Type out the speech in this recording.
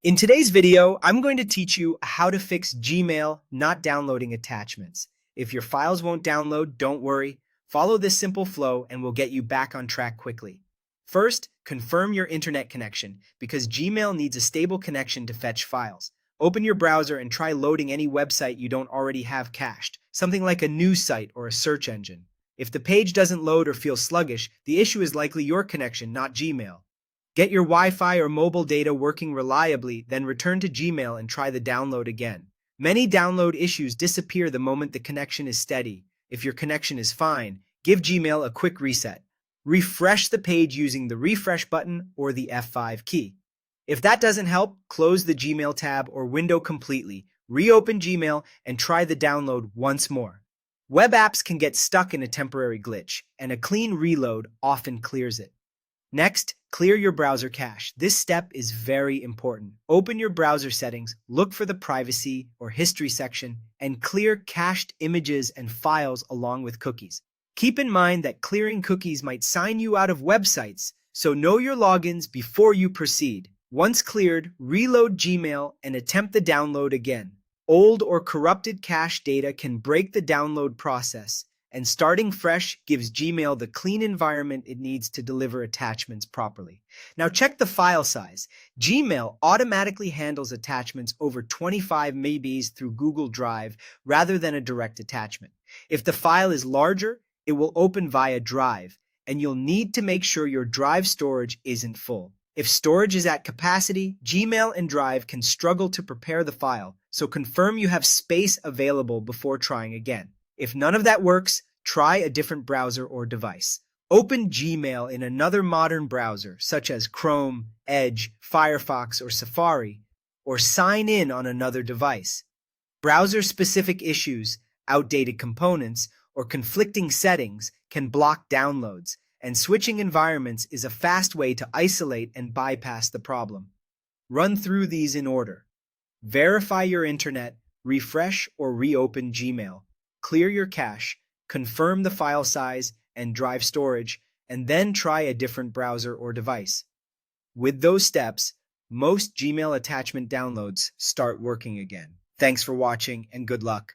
In today's video, I'm going to teach you how to fix Gmail not downloading attachments. If your files won't download, don't worry. Follow this simple flow and we'll get you back on track quickly. First, confirm your internet connection because Gmail needs a stable connection to fetch files. Open your browser and try loading any website you don't already have cached, something like a news site or a search engine. If the page doesn't load or feels sluggish, the issue is likely your connection, not Gmail. Get your Wi-Fi or mobile data working reliably, then return to Gmail and try the download again. Many download issues disappear the moment the connection is steady. If your connection is fine, give Gmail a quick reset. Refresh the page using the refresh button or the F5 key. If that doesn't help, close the Gmail tab or window completely, reopen Gmail, and try the download once more. Web apps can get stuck in a temporary glitch, and a clean reload often clears it. Next, clear your browser cache. This step is very important. Open your browser settings, look for the privacy or history section, and clear cached images and files along with cookies. Keep in mind that clearing cookies might sign you out of websites, so know your logins before you proceed. Once cleared, reload Gmail and attempt the download again. Old or corrupted cache data can break the download process, and starting fresh gives Gmail the clean environment it needs to deliver attachments properly. Now check the file size. Gmail automatically handles attachments over 25 MBs through Google Drive rather than a direct attachment. If the file is larger, it will open via Drive, and you'll need to make sure your Drive storage isn't full. If storage is at capacity, Gmail and Drive can struggle to prepare the file, so confirm you have space available before trying again. If none of that works, try a different browser or device. Open Gmail in another modern browser, such as Chrome, Edge, Firefox, or Safari, or sign in on another device. Browser-specific issues, outdated components, or conflicting settings can block downloads, and switching environments is a fast way to isolate and bypass the problem. Run through these in order. Verify your internet, refresh or reopen Gmail. Clear your cache, confirm the file size and drive storage, and then try a different browser or device. With those steps, most Gmail attachment downloads start working again. Thanks for watching and good luck.